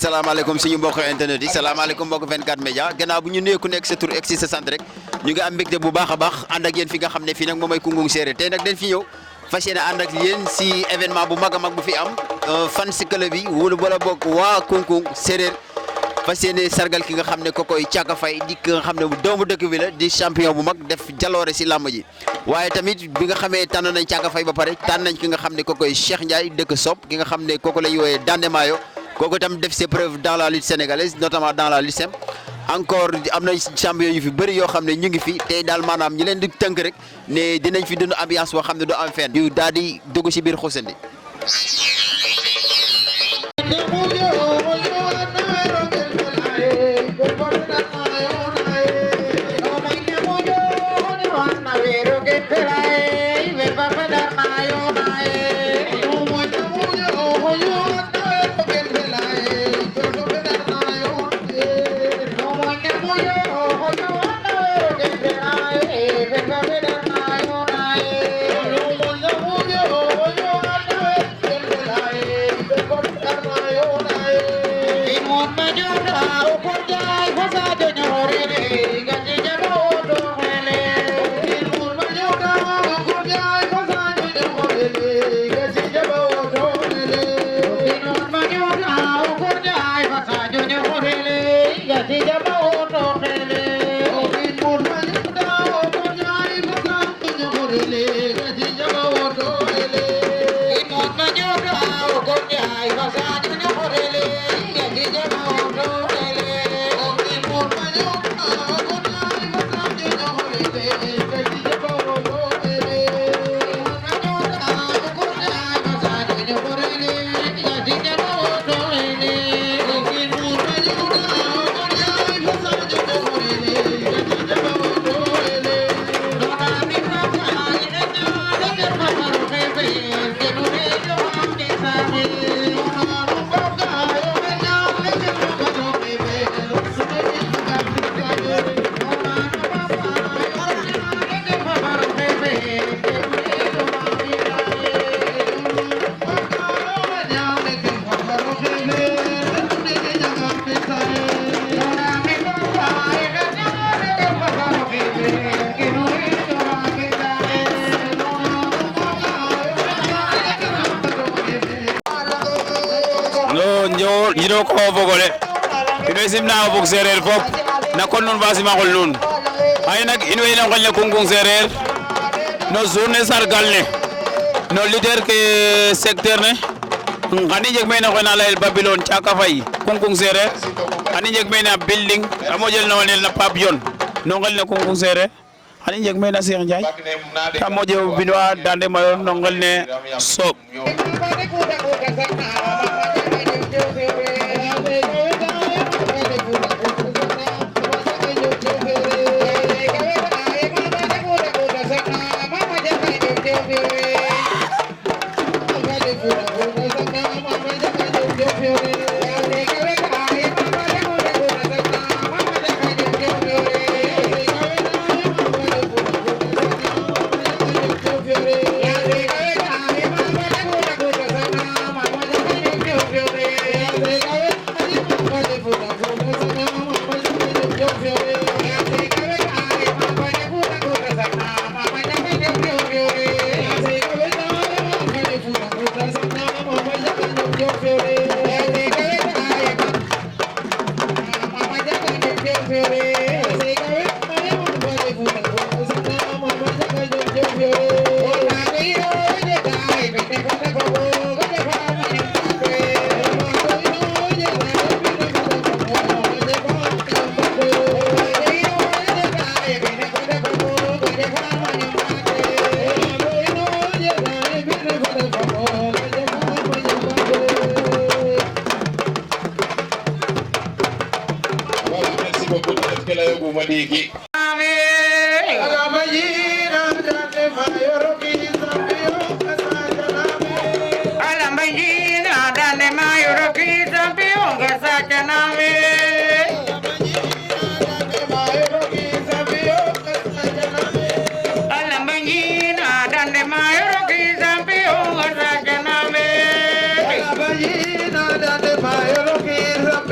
salaamaaleykum suñu mbokk internet yi salaamaaleykum mbokk 24 média gannaaw bu ñu nuyee ku nekk sa tur ak si sa sant rek ñu ngi am mbégte bu baax a baax ànd ak yéen fi nga xam ne fii nag moom mooy Kungkung séeréer tey nag dañ fi ñëw fas yéene ànd ak yéen si événement bu mag a mag bu fi am fan si club bi wala bokk waa Kungkung séeréer fas yéene sargal ki nga xam ne kokoy Thiaka Faye di ki nga xam ne doomu dëkk bi la di champion bu mag def jaloore si làmb ji waaye tamit bi nga xamee tànn nañ Thiaka Faye ba pare tànn nañ ki nga xam ne kokoy Cheikh Ndiaye dëkk Sop ki nga xam ne kooku la ñu woowee Dande Mayo kooku itam def ses preuves dans la lutte sénégalaise notamment dans la lutte simple encore am na champion yu fi bëri yoo xam ne ñu ngi fi tey daal maanaam ñi leen di tënk rek ne dinañ fi dund ambiance boo xam ne du am fenn yu daal di dugg si biir xusandi jino ko fogole ino simna fog sereer fop na kon nun fasima xol nun xaye nak in way na ngol ne Kungkung sereer no journée sargal ne no leader ke secteur ne xani jeg meen oxe na layel Babylone Thiaka Faye Kungkung sereer xani jeg meen a building a moƴel no nel na Pape Yon no ngel ne Kungkung sereer xani jeg meen a Cheikh Ndiaye ta moƴo binwa Dande Mayo no ngel ne Sop Dande Mayo,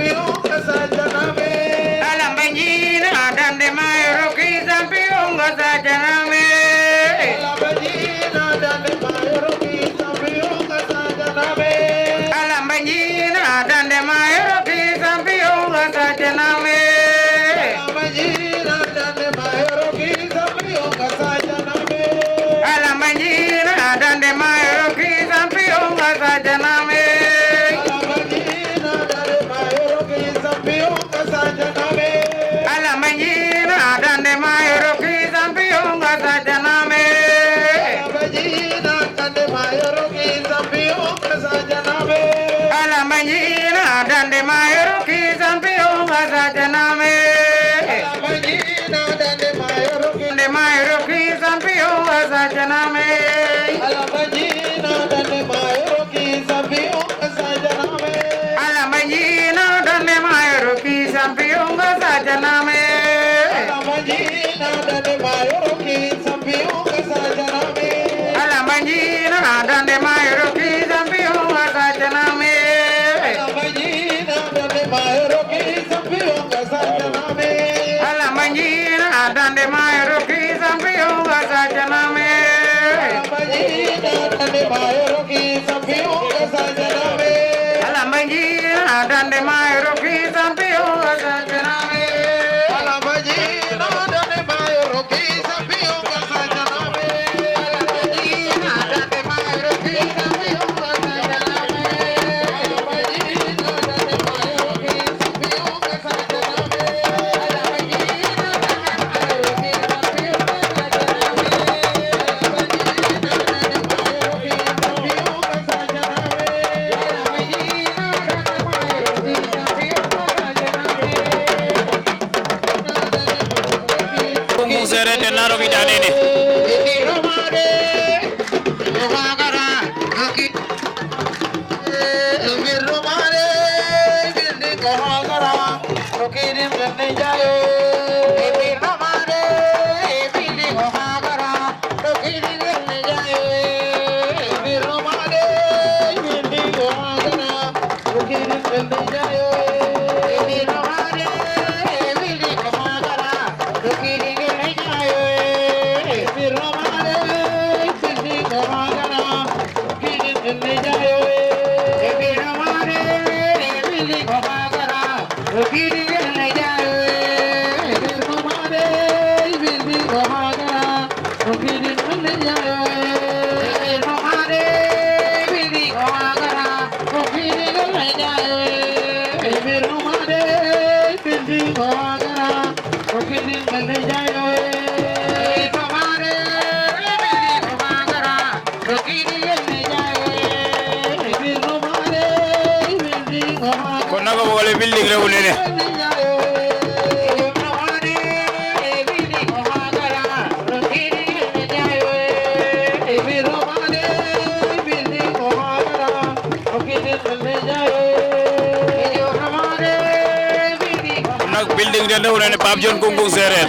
dande mayro ki sampiyo ga sajana me alambaji dande mayro ki sampiyo ga sajana me Kungkung Serer te naro ki jane ne kon naga wole building rew lene nak building de rew lene Pape Dione Kungkung Serer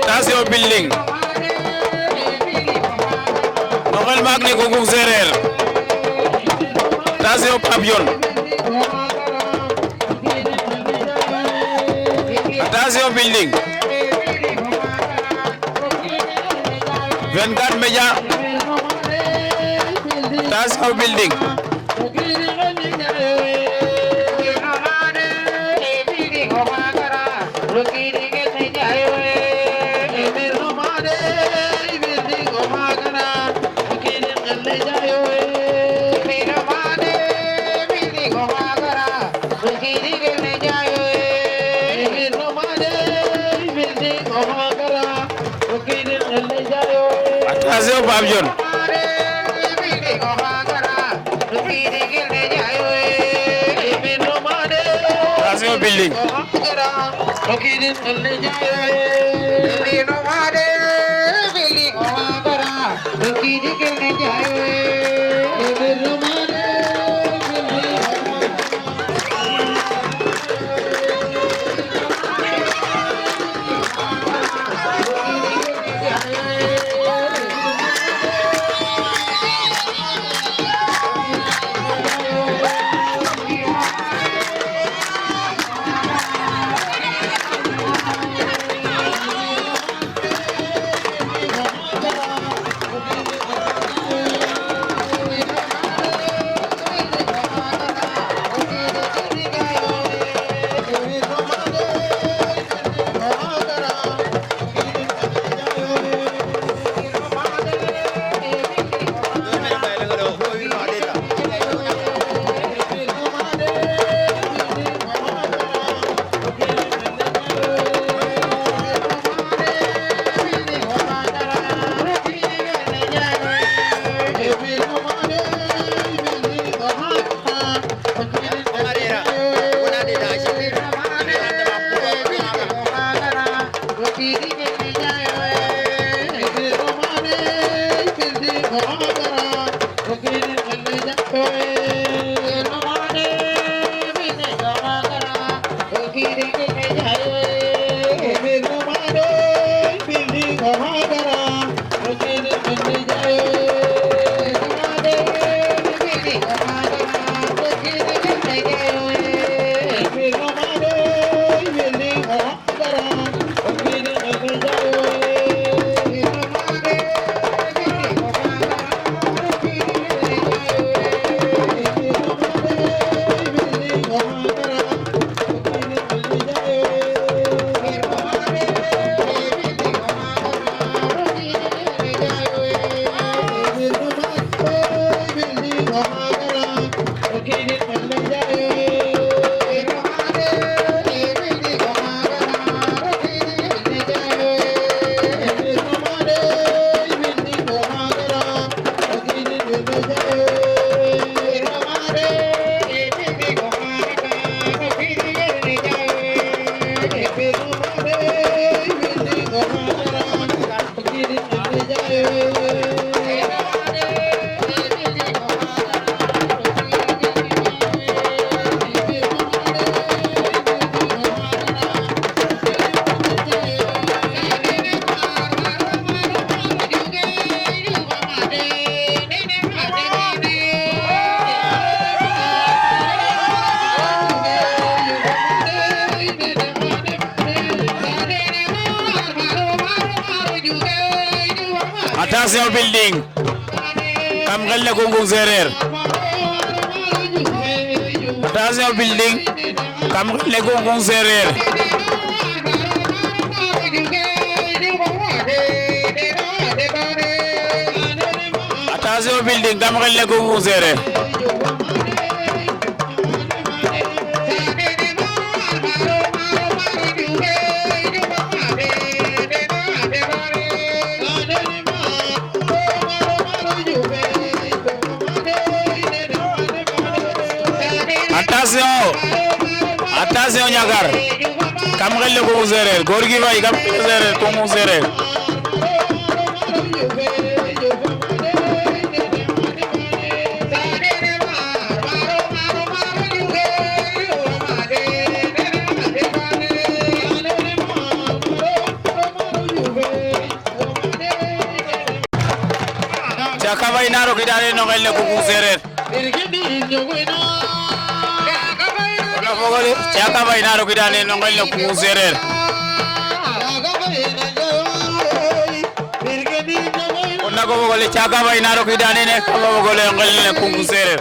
Tasio building Novel Magni Kungkung Serer Tasio Pape Dione Tasio building 24 Media Tasio building Tasio Pape Dione Tasio building Attention building kam xel ne Kungkung Seereer attention building kam xel ne Kungkung Seereer attention building kam xel ne Kungkung Seereer attention Niakhar kam xel ne Kungkung Seereer góor gi fay kam Seereer Kungkung Seereer Caaka Faye na rokidane no xel ne Kungkung Seereer fogole Caaka Faye na rokidane no ngel ne Kungkung Seereer on nago fogole Caaka Faye na rokidane ne ko fogole ngel ne Kungkung Seereer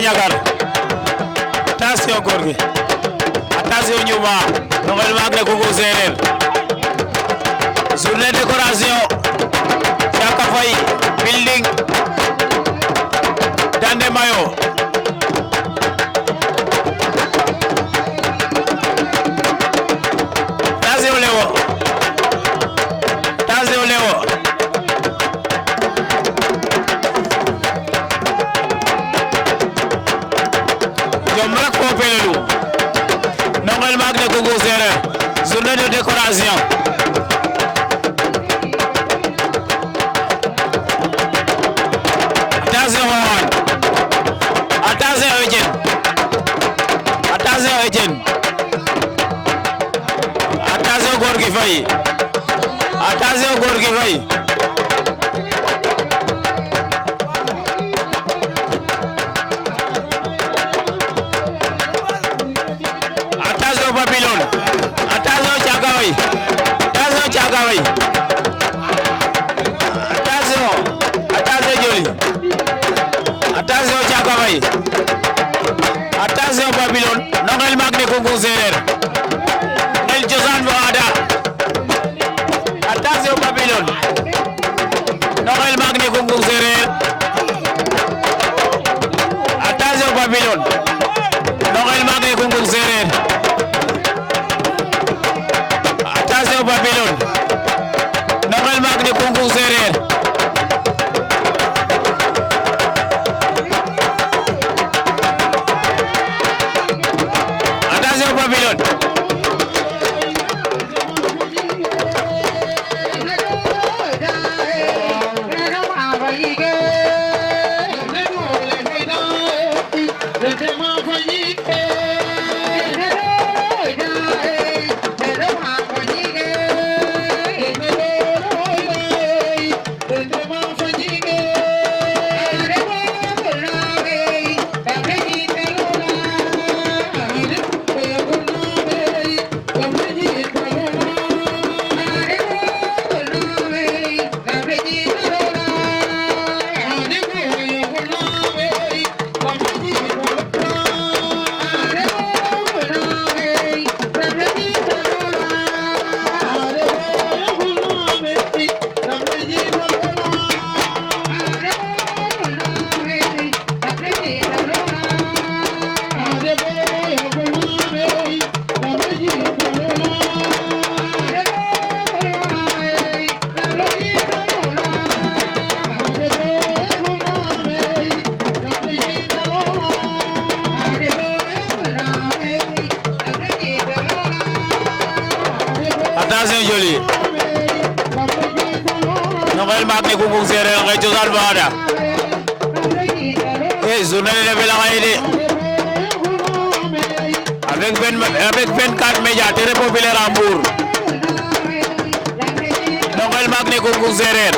Niakhar attention góor gi attention Ñuuba no ngel maak ne Kungkung Seereer journée décoration Caaka Faye building Dande Mayo attention Lewo attention Lewo Nongel maak ne Kungkung Seereer journée de décoration attention Maman attention Etienne attention góor gi Faye attention góor gi Faye Babylone attention Caaka Faye attention Caaka Faye attention Joli attention Caaka Faye attention Babylone no ngel maak ne Kungkung Seereer ngel cosaan fo aada attention Babylone no ngel maak ne Kungkung Seereer attention Babylone no ngel maak ne Kungkung Seereer Babylone nongel maak ne Kungkung Seereer nongel maak ne Kungkung Seereer nge cosaan fa ada journée ne fela xaye de avec 24 médias télé populaire à Mbour nongel maak ne Kungkung Seereer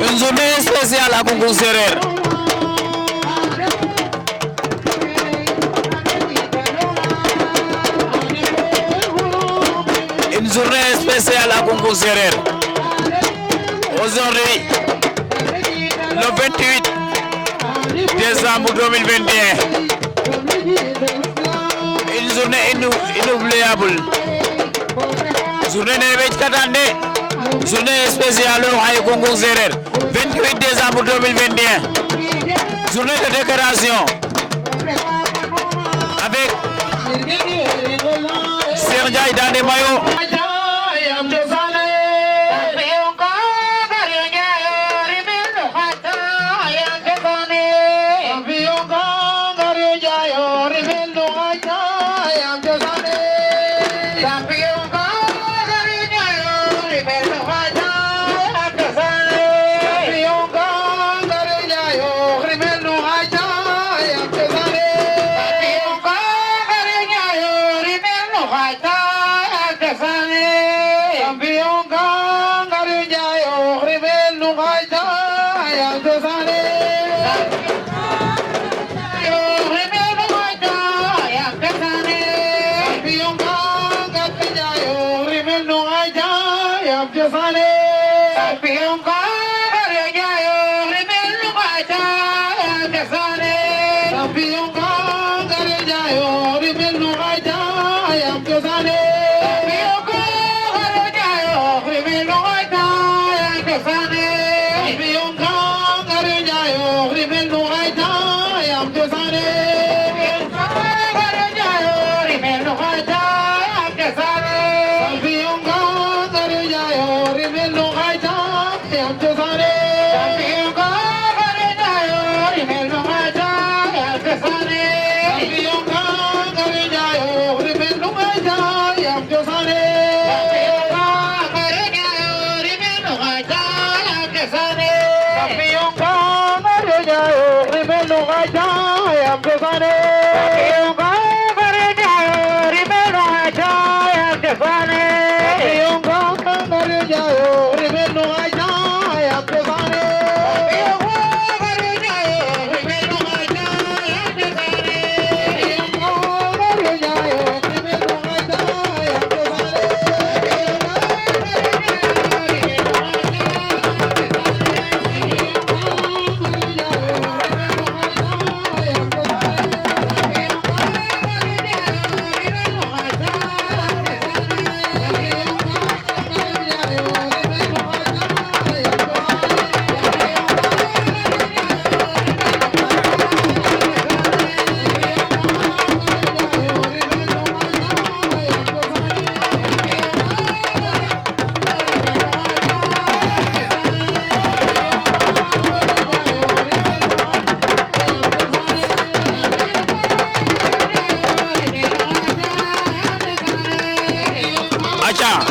une journée spéciale à Kungkung Seereer une journée spéciale à Kungkung Seereer aujourd'hui le 28 décembre 2021 une journée inoubliable journée ne wej katande journée spéciale à Kungkung Seereer 28 décembre 2021 journée de décoration avec Cheikh Ndiaye dans des maillots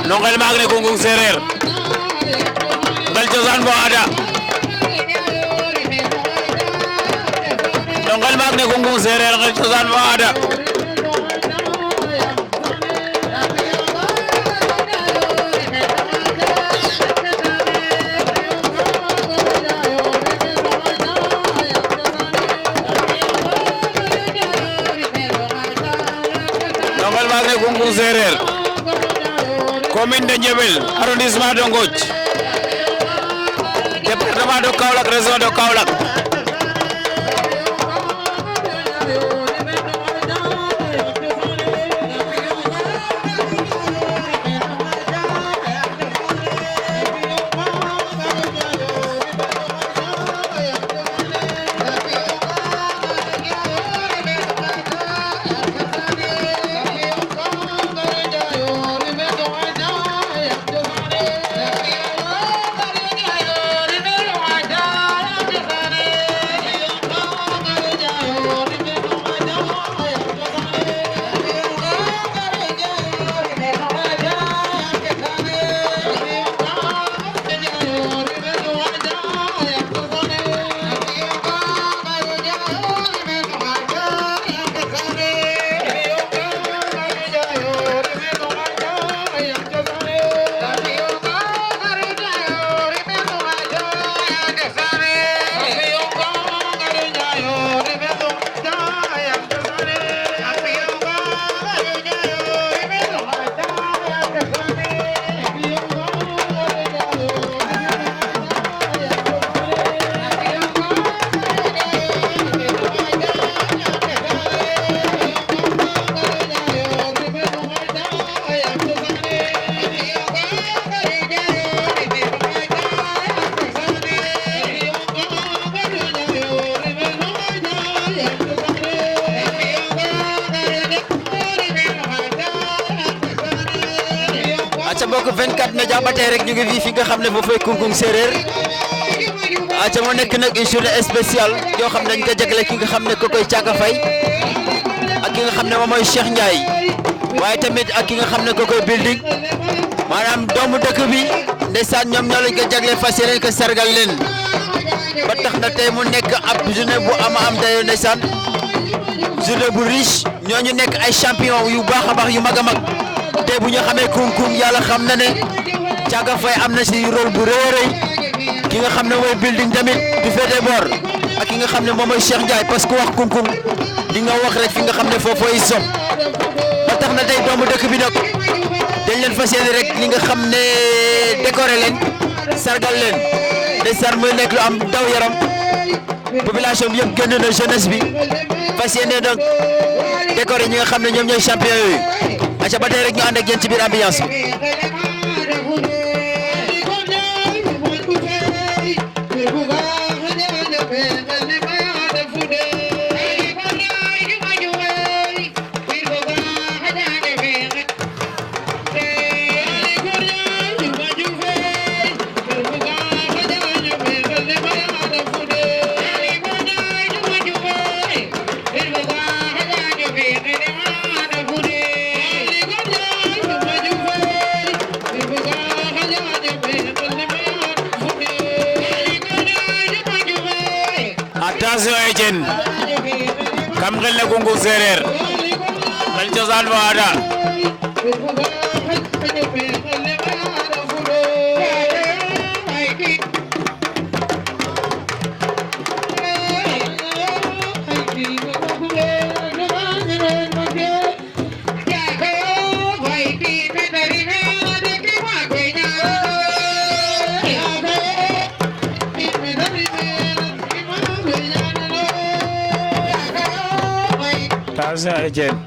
nongel maak ne Kungkung Seereer ngal cosaan fo ada nongel maak ne Kungkung Seereer ngal cosaan fo ada nongel maak ne Kungkung Seereer commune de Ndiébel arrondissement de Ngothie département de Kaolack région de Kaolack mbokk 24 média ba tey rek ñu ngi fii fi nga xam ne foofu Kungkung séeréer aca moo nekk nag une journée spéciale yoo xam ne dañ ko jagle ki nga xam ne ko koy Thiaka Faye ak ki nga xam ne moom mooy Cheikh Ndiaye waaye tamit ak ki nga xam ne ko koy building maanaam doomu dëkk bi ndeysaan ñoom ñoo lañ ko jagle fas yéene ko sargal leen ba tax na tey mu nekk ab journée bu am dayo ndeysaan journée bu riche ñooñu nekk ay champion yu baax a baax yu mag a mag te bu ñu xamee Kungkung yàlla xam na ne Thiaka Faye am na si rôle bu rëy a rëy ki nga xam ne mooy building tamit du féete boor ak ki nga xam ne moom mooy Cheikh Ndiaye parce que wax Kungkung di nga wax rek fi nga xam ne foofooy som ba tax na tey doomu dëkk bi nag dañ leen fas yéene rek li nga xam ne décorer leen sargal leen ndeysaan muy nekk lu am daw yaram population bi yëpp génn na jeunesse bi fas yéene nag décorer ñi nga xam ne ñoom ñooy champion yooyu aca ba tey rek ñu ànd ak yéen ci biir ambiance bi attention Etienne kam xel ne Kungkung séeréer xel cosaan fa ada attention Etienne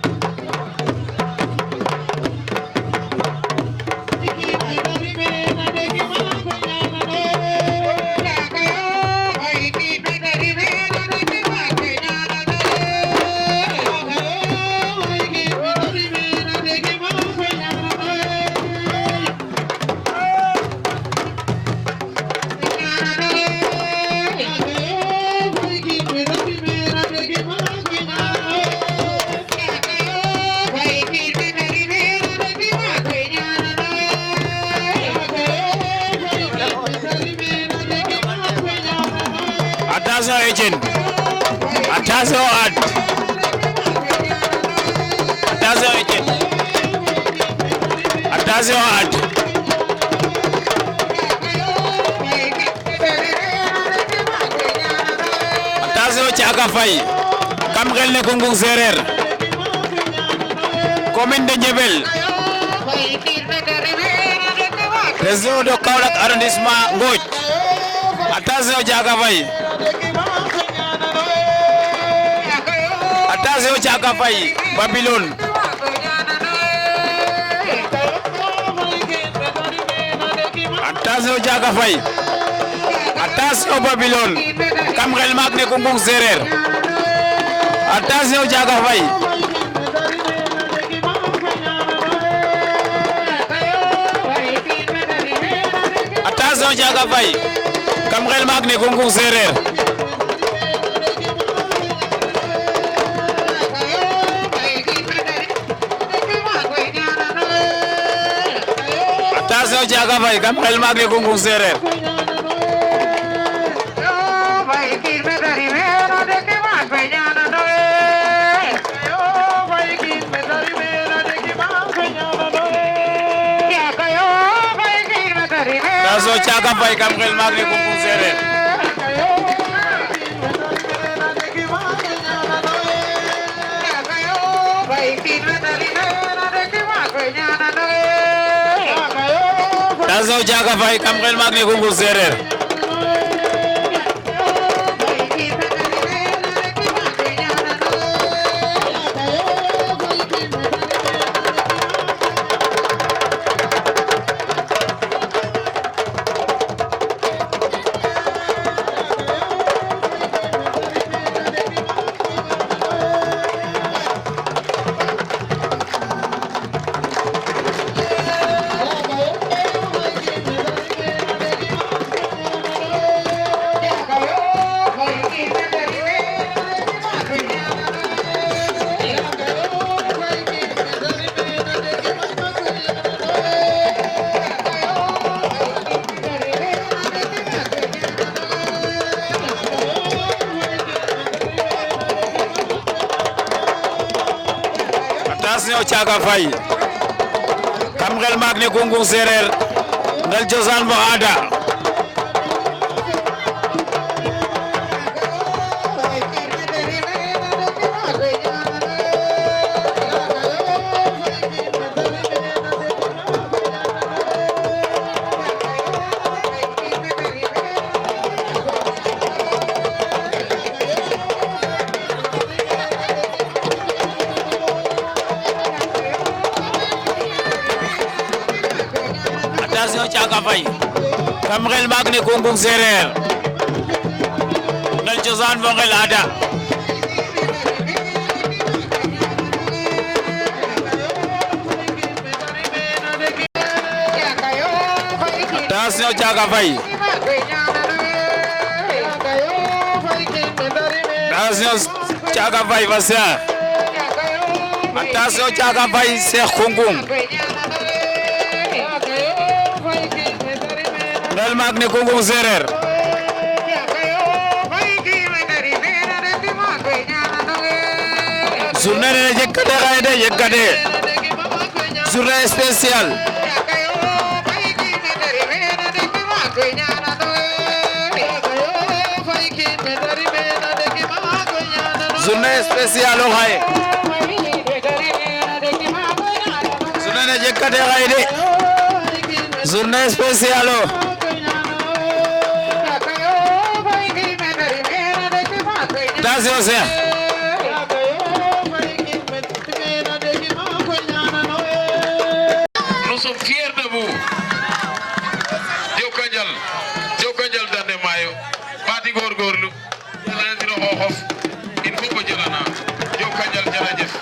attention Etienne attention at attention Etienne attention at attention Thiaka Faye kam xel ne Kungkung séeréer commune de Ndiébel région de Kaolack arrondissement Ngothie attention Thiaka Faye attention Thiaka Faye Babylone attention Thiaka Faye attention Babylone kam xel maak ne Kungkung séeréer attention Thiaka Faye attention Thiaka Faye kam xel maak ne Kungkung séeréer attention Thiaka Faye kam xel maak ne Kungkung séeréer attention Thiaka Faye kam xel maak ne Kungkung séeréer attention Thiaka Faye kam xel maak ne Kungkung séeréer attention Thiaka Faye kam ngel maak ne Kungkung Seereer ngel cosaan bo aada attention Thiaka Faye kam ngel maak ne Kungkung Seereer ngel cosaan bo ngel aada attention Thiaka Faye attention Thiaka Faye fa Cheikh attention Thiaka Faye Cheikh Kungkung ngel maak ne Kungkung Seereer journée ne jekkate xaye de jekkate journée spéciale journée spéciale o xaye journée ne jekkate xaye de journée spéciale o attention Cheikh Nous sommes fiers de vous. Jokajal Dande Mayo. Pati gorgorlu. Dana dina xoxof. Il faut ko jëlana. Jokajal jërëjëf.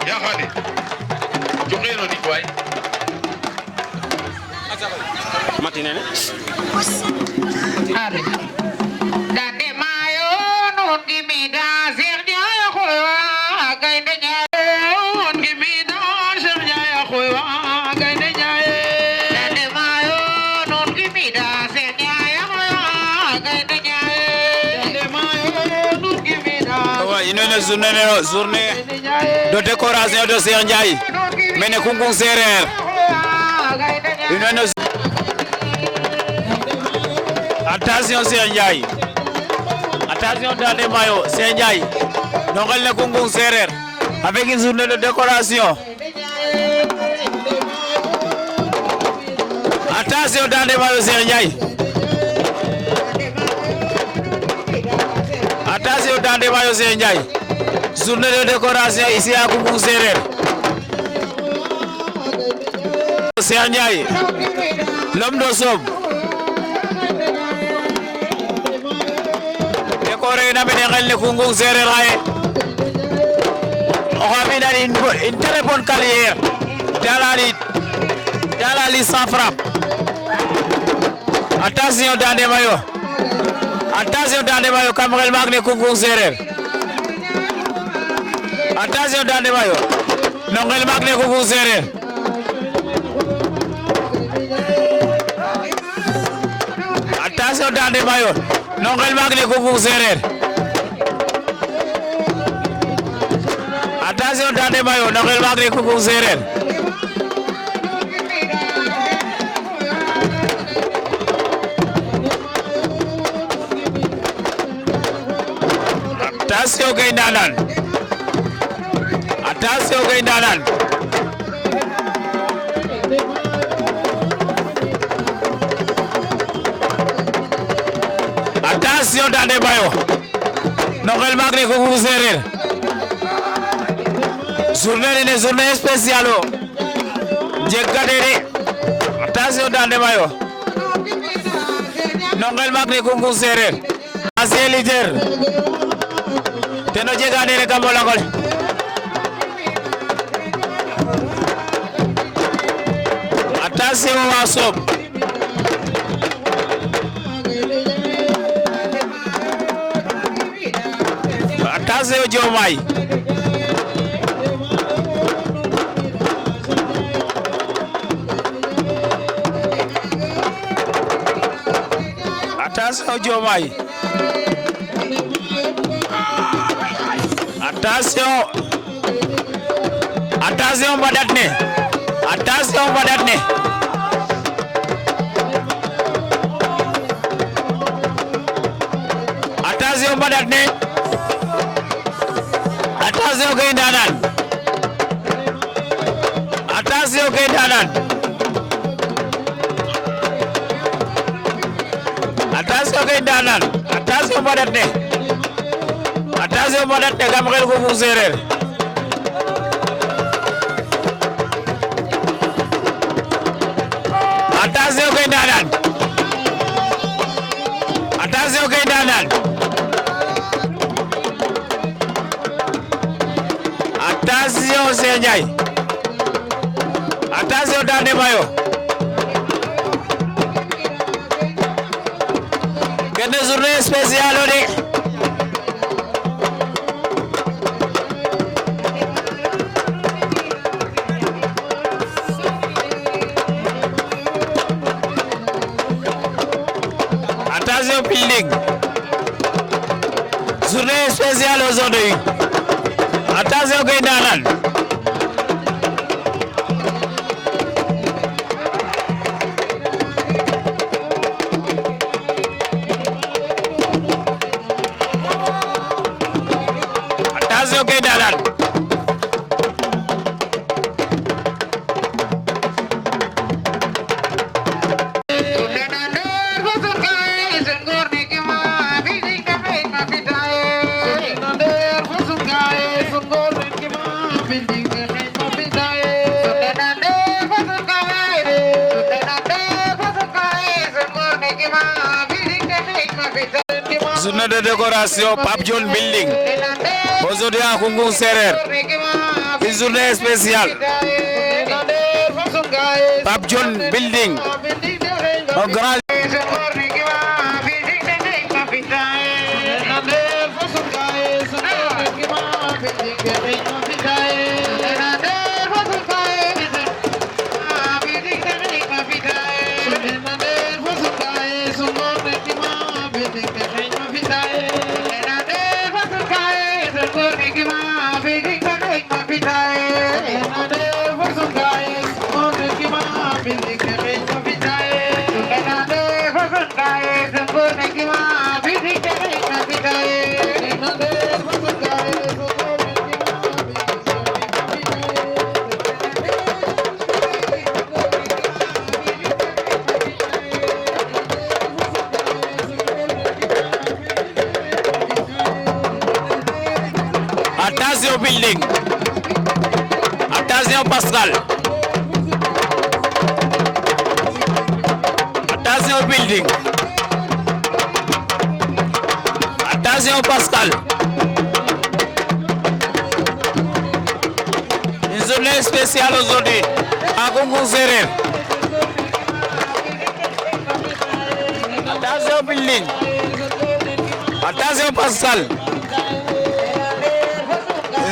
Ya Khadi. Joxeno nit way. matinene Dande Mayo nun gimida Cheikh Ndiaye xoywa gaynde Ndiaye nun gimida Cheikh Ndiaye xoywa gaynde Ndiaye Dande Mayo nun gimida Cheikh Ndiaye xoywa gaynde Ndiaye Dande Mayo nun gimida wa inone journée de décoration de Cheikh Ndiaye mene Kungkung Seereer inone attention Cheikh Ndiaye attention Dande Mayo Cheikh Ndiaye ngel ne Kungkung Seereer avec une journée de décoration attention Dande Mayo Cheikh Ndiaye attention Dande Mayo Cheikh Ndiaye journée de décoration ici à Kungkung Seereer Cheikh Ndiaye l'homme de Sob décoré na mene ngel ne Kungkung Seereer xaye o xamina une très bonne carrière dans la liste sans frappe attention Dande Mayo kam ngel maak ne Kungkung Seereer attention Dande Mayo no ngel maak ne Kungkung Seereer attention Dande Mayo no ngel maak ne Kungkung Seereer attention Dande Mayo no ngel maak ne Kungkung Seereer attention Gaye Ndaanaan attention Gaye Ndaanaan attention Dande Mayo no ngel maak ne Kungkung Seereer journée spéciale o jekkate de attention Dande Mayo no ngel maak ne Kungkung Seereer ancien leader teno jega nene kam o langole attention wa Sob attention Diomaye Attention Diomaye. Attention. Attention Badatne. Attention Badatne. Attention Badatne. Attention Gaindanan. Attention Gaindanan. Attention Gaindanan. Attention Badatne. Attention Badatne Gamrel Koungheul Serer. Attention Gaindanan. Attention Gaindanan. Attention Senjai. Attention Dande Mayo. Kena journée spéciale ode. Attention building. Journée spéciale aujourd'hui. Attention Gaindanan. Attention Gaindanan. Journée de décoration Pape John Building. Aujourd'hui à Koungheul Serer. Une journée spéciale. Pape John Building. Un grand. Attention building. Attention Pascal. Attention building. Attention Pascal. Une journée spéciale aujourd'hui à Koungheul Serer. Attention building. Attention Pascal.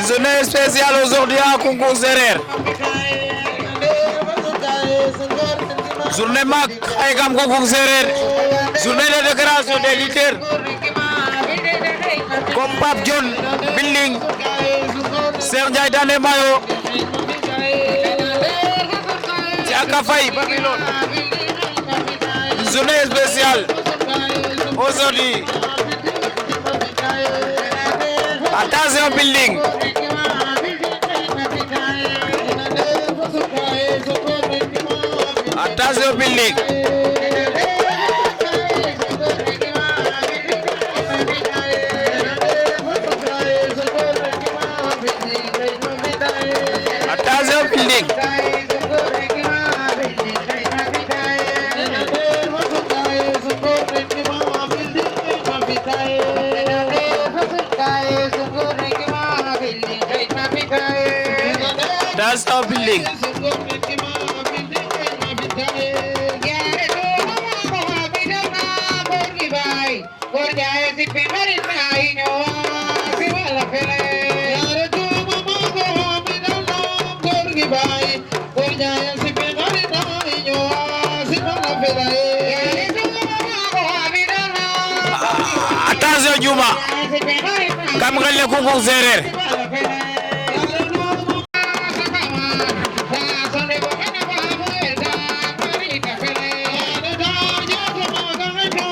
Une journée spéciale aujourd'hui à Koungheul Serer. Journée Mac Aïgam Koungheul Serer. Journée de décoration des lutteurs. Comme Pape John Building. Sergei Dande Mayo. Tiaka Faye Babylone. Une journée spéciale aujourd'hui. Attention building. Attention building. Attention building. That's our building. attention Diouma kam ngel ne Kungkung Seereer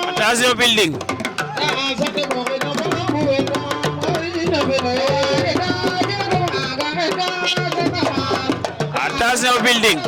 attention building attention building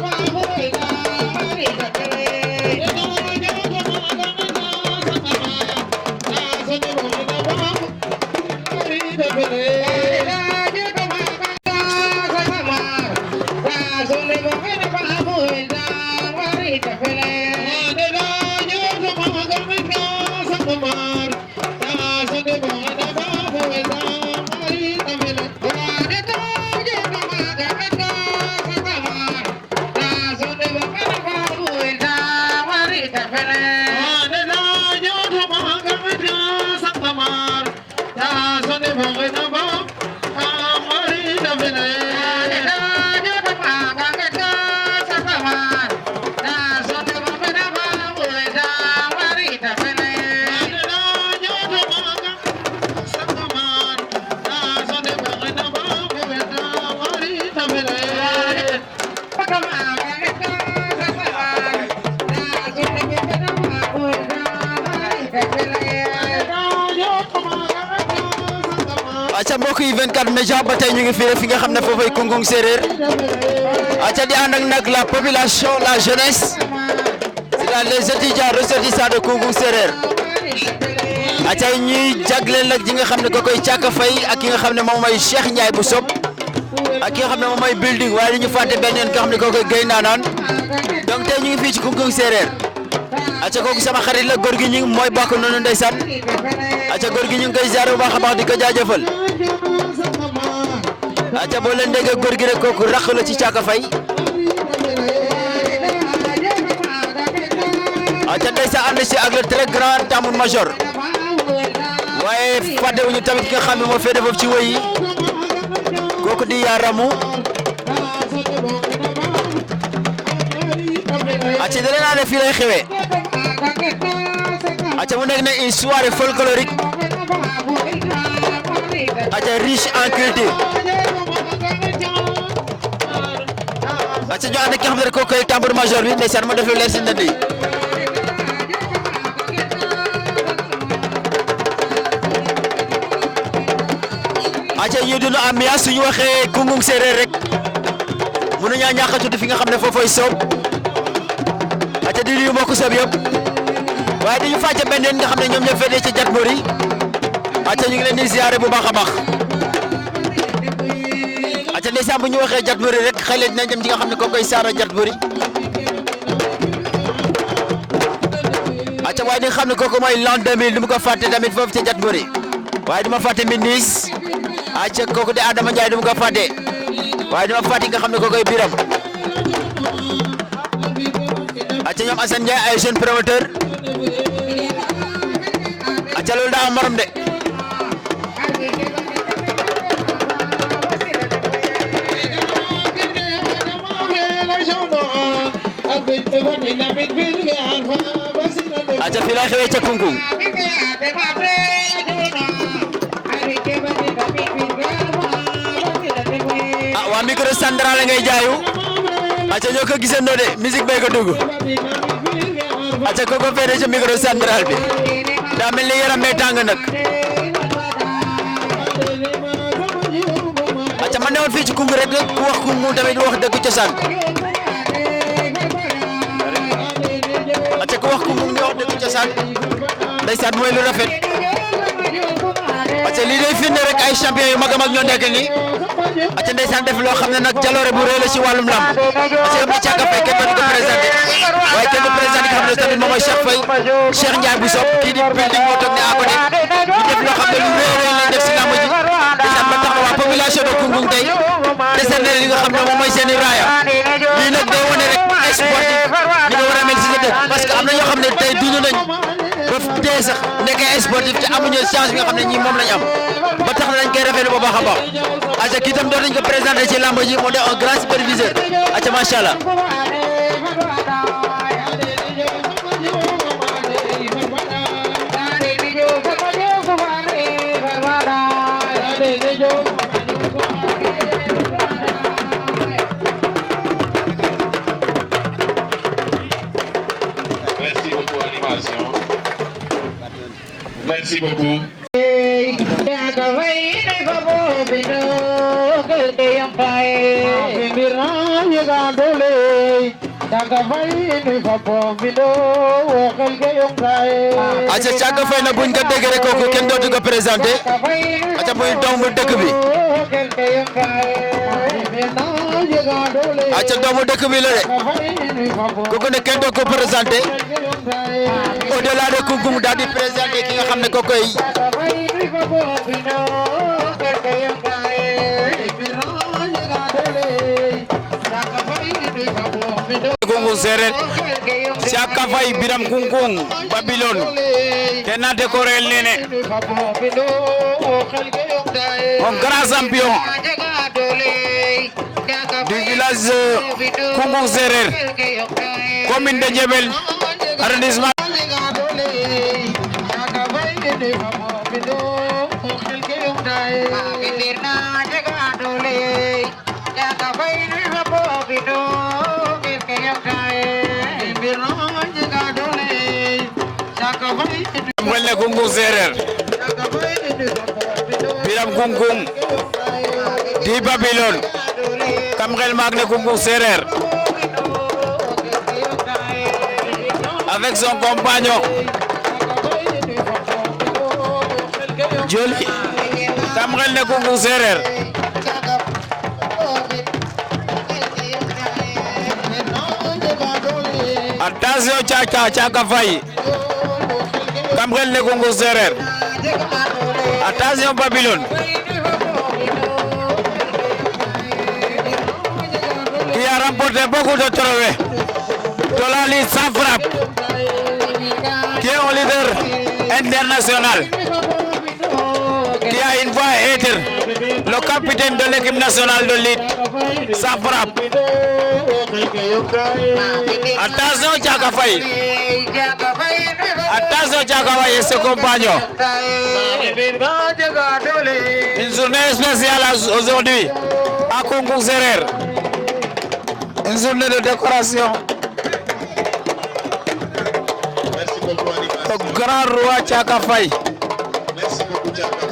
aca mbokk yi 24 média ba tey ñu ngi fi nga xam ne foofay Kungkung Seereer aca di ànd ak nag la population la jeunesse c'est les étudiants ressortissants de Kungkung Seereer aca ñuy jagleel nag ji nga xam ne ko koy Thiaka Faye ak ki nga xam ne moom mooy Cheikh Ndiaye bu Sob ak ki nga xam ne moom mooy building waaye ñu fàtte benn yoon nga xam ne ko koy Guèye Naanaan donc tey ñu ngi fii ci Kungkung Seereer aca kooku sama xarit la góor gi ñu mooy bokk noonu ndeysaan aca góor gi ñu ngi koy ziar bu baax a baax di ko jaajëfal aca boo leen déggee góor gi rek kooku raq la ci Thiaka Faye aca ndeysaan ànd si ak le très grand tambour major waaye fàtte wuñu tamit ki nga xam ne moo féete foofu ci wëy yi kooku di yaaramu aca da leen ne fii lay xewee aca mu nekk ne une soirée folklorique aca riche en culture aca ñu ànd ak ki nga xam ne rek kooku koy tambour major bi ndeysaan ma def lu leer si ndënd yi aca ñu dund ambiance suñu waxee Kungkung Seereer rek mënu ñaa ñàkk a tudd fi nga xam ne foofooy Sob aca di nuyu mbokk Sob yëpp waaye dañu fàcce benn nga xam ne ñoom ñoo féetee ci Jatmori aca ñu ngi leen di ziare bu baax a baax aca ndeysaan bu ñu waxee Jatmori rek xale dinañ dem ci nga xam ne kooku koy Saara Jatmori aca waaye di nga xam ne kooku mooy l'an 2000 du mu ko fàtte tamit foofu ci Jatmori waaye duma fàtte Mindis aca kooku de Adama Ndiaye du mu ko fàtte waaye duma fàtte nga xam ne kooku koy Biram aca ñoom Assane Ndiaye ay jeune promoteur aca loolu daa am morom de aca fii lay xewee ca Kungkung ah waa micro central la ngay jaayu aca ñoo ko gisandoo de musique bay ko dugg aca ko féete ca micro central bi daa mel ni yaram bee tàng nag aca man newoon fii ci Kungkung rek ku wax Kungkung tamit wax dëgg cosaan aca ku wax Kungkung nga wax dëgg cosaan ndeysaan mooy lu rafet aca lii day firnde rek ay champion yu mag a mag ñoo nekk nii aca ndeysaan def loo xam ne nag jaloore bu rëy la ci wàllum lamb aca yëpp na Thiaka Faye kenn doon ko présenté waaye kenn du présenté ki xam ne tamit moom mooy Cheikh Faye Cheikh Ndiaye bu Sob kii di building moo toog ne à côté ñu def loo xam ne lu rëy rëy lañ def si lamb ji ndeysaan ba tax na waa population de Kungkung tey décerné li nga xam ne moom mooy seen i raaya lii nag day wane rek ay sportif ñu nga war a mel si sa dëkk parce que am na ñoo xam ne tey dund nañ ba tey sax nekk ay sportif te amuñu chance bi nga xam ne ñii moom lañ am ba tax na dañ koy rafetlu bu baax a baax aca kii tam doon nañ ko présenté ci lamb ji moo de un grand superviseur aca macha allah Merci beaucoup. aca Thiaka Faye na buñ ko dégg rek kooku kenn dootu ko présenté aca muy doomu dëkk bi aca doomu dëkk bi la de kooku ne kenn dootu ko présenté au-delà de Kungkung daal di présenté ki nga xam ne kookoy Kungkung Sereer Thiaka Faye Biram Kungkung Babylone kena décoré nene un grand champion du village Kungkung Sereer commune de Diébel arrondissement Welle Kungkung Sereer Biram Kungkung di Babylone kam xel maak ne Kungkung Sereer avec son compagnon Joli kam xel ne Kungkung Sereer attention Thiaka Faye kam xel ne Kungkung Sereer attention Babylone qui a remporté beaucoup de trophées de la lutte sans frappe qui est un leader international qui a une fois été le capitaine de l'équipe nationale de lutte sans frappe. Attention Thiaka Faye. Attention Thiaka Faye et ses compagnons. Une journée spéciale aujourd'hui à Kungkung Sereer. Une journée de décoration. Merci beaucoup, animateur. Au grand roi Thiaka Faye. Merci beaucoup, Thiaka Faye.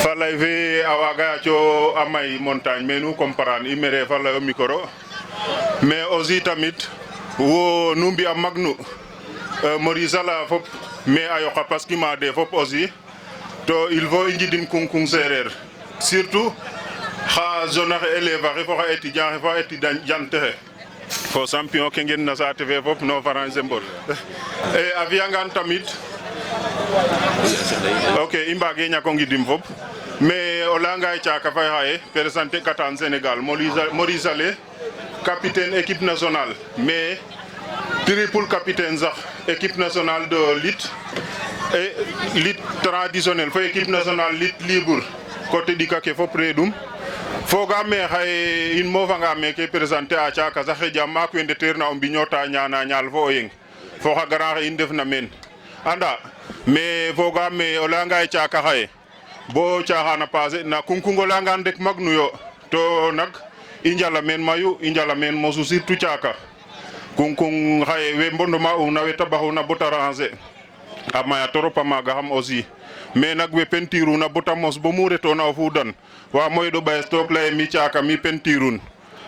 falay fe a waga co a may montagne mais nous comprendre i mere falay o micro mais aussi tamit wo nu mbi'a magnu Maurice ala fop mais a yoqa parce que ma de fop aussi to il faut i ngidim Kungkung Sereer surtout xa zone axe élève axe fo xa étudiant xe fo xa étudiante xe fo champion ke ngen na saate fe fop no français mbot e a fiyangan tamit ok i mbage ñako ngidim fop mais o layanga Thiaka Faye xaye présenté katan Sénégal Maurice Ale capitaine équipe nationale mais triple capitaine sax équipe nationale de lutte et lutte traditionnelle fo équipe nationale lutte libre côté ɗika ke fop reɗum fogame xaye in mofanga meke présenté a Thiaka sax xeƴa maak we ndeteerna o mbiñota ñana ñaal fo o yeng fo xa grand xe in ndefna meen anda mais fogame o layanga Thiaka xaye bo caaxana passer na Kungkung o leyangan rek magnu yo to nak i njala meen mayu i njala meen mosu surtout Thiaka Kungkung xaye we mbondoma una we tabaxuna bota ranger a maya trop a maaga xam aussi mais nak we peinture una bota mos bo mu retona o fudan wa moy do ɓaes took leye mi Thiaka mi peinture un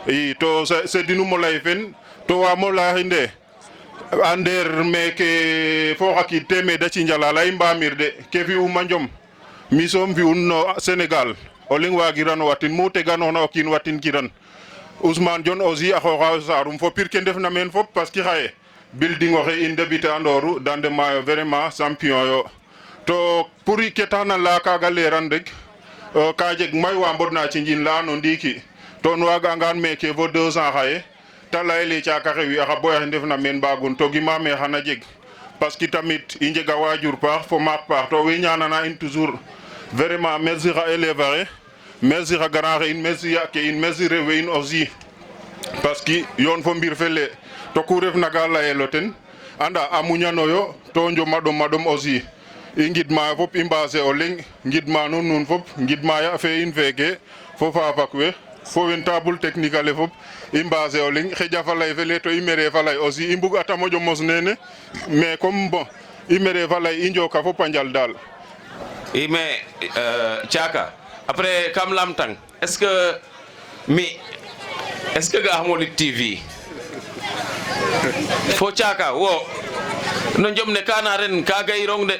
i to sedinum o lay fen to wa mo layinde ander meke fo xa kiid temeed a cinjala ley mbamir de ke fi'uma njom mi soom fi'un no Sénégal o leŋ wagiran o watin mu teganoona o kiin watin kiran Ousmane Dione aussi a xooxa Saarum fo pir ke ndefna meen fop parce que xaye building oxe in débuté andoru dandema yo vraiment champion yo to pour ke taxna laya kaga leran rek ka jeg may wa mbodna cinjin la no ndiiki to nu wagangan meke fo 2 ans xaye ta layele Thiaka xewi axa boya xe ndefna meen mbagun to gima me xana jeg parce que tamit i njega wajur paax fo maak paax to we ñanana in toujours vraiment merci xa élève axe merci xa grand xe in merci ya ke in merci rewe in aussi parce que yoon fo mbir fele to ku refna ga layelo ten anda a muñanoyo to njoma ɗom aussi i ngidma fop i mbase o leŋ ngidma nuun fop ngidma ya fe in feke fo fafak we fo wen table technique ale fop i mbase o leŋ xeja fa lay fele to i mere fa lay aussi i mbug ata moƴo mos nene mais comme bon i mere fa lay i njoka fop a njal daal i mais Thiaka après kam lamtang est-ce que ga xamo Lutte TV fo Thiaka wo no njom ne kana ren ka gayirong de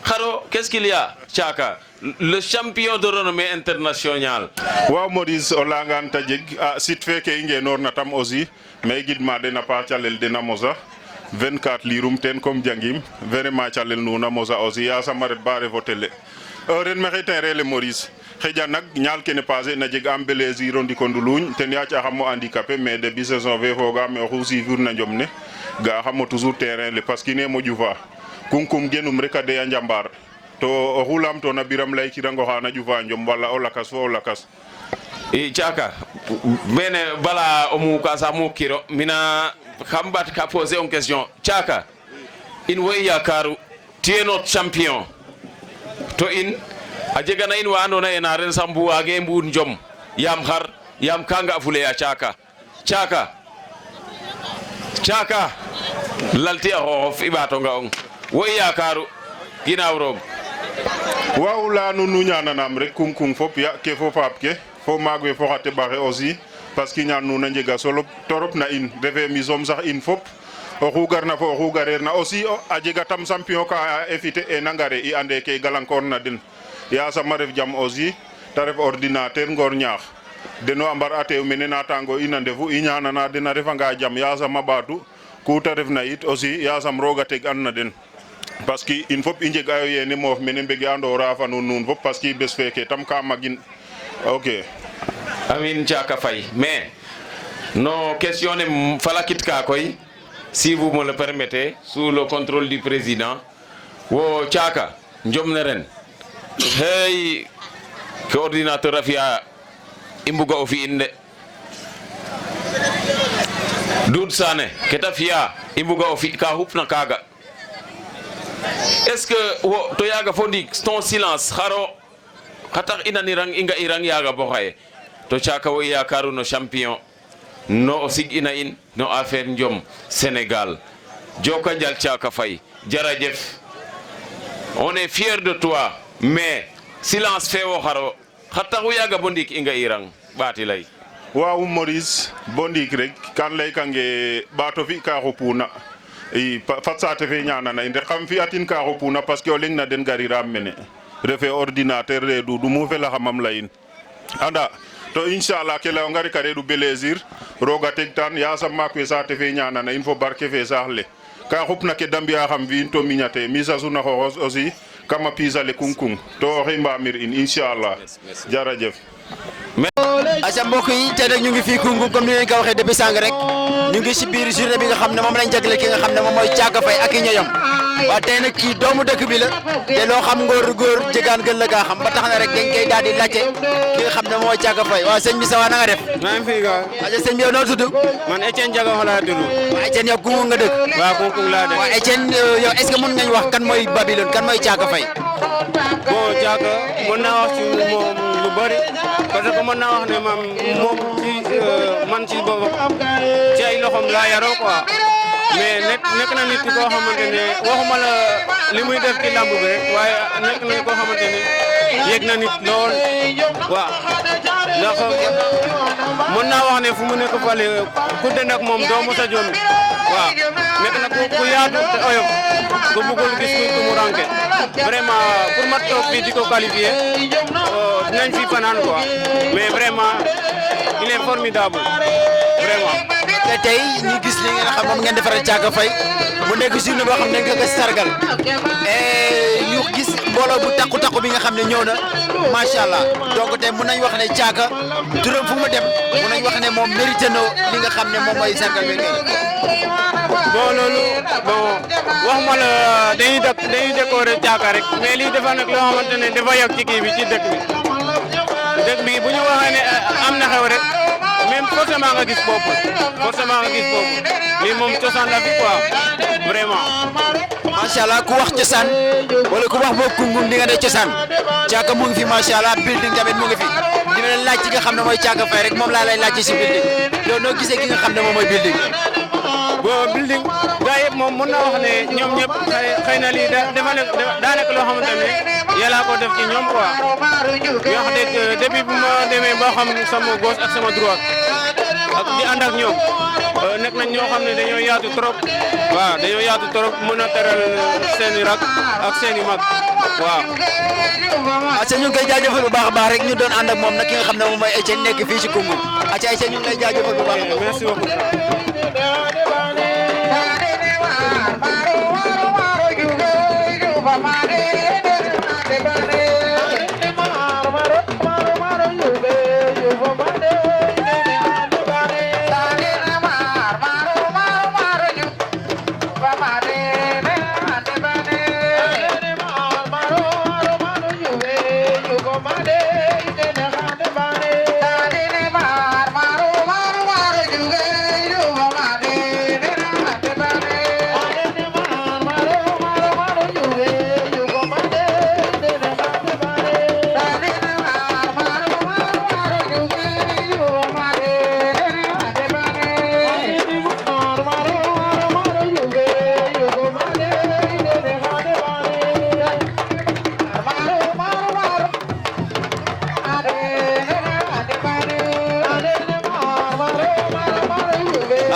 xaro qu'est-ce qu'il y a Thiaka le champion de renommée internationale. waaw Maurice o leyangan ta jeg a site feke i ngenor tam aussi mais gidma den a paax calel den a mosa 24 lirum ten comme jangim vraiment calel nuuna mosa aussi yasam a ret ba refo télé ren maxey terrain le Maurice xeja nak ñaal kene passé na jeg am plaisir o ndiko nduluñ ten yaacaxamo handicapé mais début saison fe fogame oxu suivre na njom ne ga xamo toujours terrain le parce que ne moƴu fa kunkum genum rek a de a njambar to oxu lamtona Biram lay kirango xana ƴufa njom wala o lakas fo o lakas i Thiaka mene bala o muka sa mu kiro mina xam bat ka poser une question Thiaka in way yakaru tu es notre champion to in a jega na in wa andona ye na ren sambu wage mbur njom yam xar yam kanga fule a Thiaka lalti a xoxof i ɓato nga ong way yakaru ginaaw roog waaw la nu ñaananam rek kung fop ya ke fo faap ke fo maag we fo xa teɓaxe aussi parce que ñaan nuuna njega solo torop na in refe mi soom sax in fop oxu garna fo oxu gareer na aussi a jega tam champion ka a éviter e na ngare i ande ke galankor na den yasam a ref jam aussi te ref ordinateur Ngor Ñaax deno a mbar a teew mene natango in a ndefu i ñaanana den a refanga jam yasam a ɓaatu ku te refna it aussi yasam roog a teg an na den parce que in fop i njeg ayo yene moof mene mbege andora fa nuun fop parce que bes feke tam ka magin ok amin Thiaka Faye mais no question ne falakit ka koy si vous me le permettez sous le contrôle du président wo Thiaka njom ne ren hey ke ordinateur a fiya i mbuga o fi in de Doudou Sané ke ta fiya i mbuga o fi ka xupna kaga est-ce que wo to yaga fo ndik ton silence xaro xatax i nanirang i nga'irang yaga bo xaye to Thiaka wo i yakaru no champion no o sig ina in no affaire njom Sénégal joka njal Thiaka Faye jarajef on est fier de toi mais silence fe wo xaro xataxu yaga bo ndik i nga'irang ɓaati lay waaw Maurice bo ndiik rek kan lay kange ɓaato fi ka xupuna i fat saate fe ñaanana in rek xam fi atin ka xupuna parce que o leŋ na den gariram mene refe ordinateur reedu du mu felaxamam layin anda to inchallah ke layonga rek a reedu plaisir roga teg tan yasam maak we saate fe ñaanana in fo barke fe saax le ka xupna ke da mbiya xam fi in to miñate mi sasuna xoxos aussi kama pisale kung to oxey mbamir in inchallah jarajef aca mbokk yi tey nag ñu ngi fii Koungheul comme ni leen ko waxee depuis sànq rek ñu ngi si biir journée bi nga xam ne moom lañ jagle ki nga xam ne moom mooy Thiaka Faye ak i ñoñam waaw tey nag kii doomu dëkk bi la te loo xam góor jegaan gën la gaa xam ba tax na rek dañ koy daal di laajte ki nga xam ne moom mooy Thiaka Faye waaw sëñ bi sa waa na nga def maa ngi fi ga aca sëñ bi yow noo tudd man Etienne Diago laa tudd waaw Etienne yow Koungheul nga dëkk waaw Koungheul laa dëkk waaw Etienne yow est-ce que mën ngañ wax kan mooy Babylone kan mooy Thiaka Faye bon Thiaka mën naa wax ci moom lu bari parce que mën naa wax ne moom man ci boobu ci ay loxoom laa yaroo quoi mais nekk na nit koo xamante ne waxuma la li muy def ci lamb bi rek waaye nekk na koo xamante ne yëg na nit lool waaw ndax mën naa wax ne fu mu nekk fale ku dend ak moom doo mos a jommi waaw nekk na ku yaatu te oyof ku bëggul gis ku mu ranke vraiment pour ma toog fii di ko qualifier dinañ fi fanaan quoi mais vraiment il est formidable vraiment. te tey ñu gis li nga xam moom ngeen defaral Thiaka Faye mu nekk journée boo xam ne nga ko sargal ñu gis mbooloo bu takku bi nga xam ne ñëw na macha allah donc tey mun nañ wax ne Thiaka turam fu mu dem mun nañ wax ne moom mérité na li nga xam ne moom mooy sargal bi ngeen. bon loolu bon waxuma la dañuy décorer Thiaka rek mais lii dafa nag loo xamante ne dafa yàgg ci kii bi ci dëkk bi bu ñu waxee ne am na xew rek même forcément nga gis bopp lii moom cosaan la fi quoi vraiment. macha allah ku wax cosaan wala ku wax boo Koungheul di nga ne cosaan Thiaka mu ngi fi macha allah building tamit mu ngi fi dina leen laaj ci nga xam ne mooy Thiaka Faye rek moom laa lay laaj ci si building yow noo gisee ki nga xam ne moom mooy building. bon building gars yëpp moom mën naa wax ne ñoom ñëpp xëy na lii daa nekk loo xamante ne yàlla ko def ci ñoom quoi yoo xam ne depuis bu ma demee ba xam sama gauche ak sama droite ak di ànd ak ñoom nekk nañ ñoo xam ne dañoo yaatu trop waaw dañoo yaatu trop mën a teral seen i rak ak seen i mag waaw. acca ñu ngi koy jaajëfal bu baax a baax rek ñu doon ànd ak moom nag ki nga xam ne moom mooy Etienne nekk fii ci Koungheul acca Etienne ñu ngi lay jaajëfal bu baax. merci beaucoup.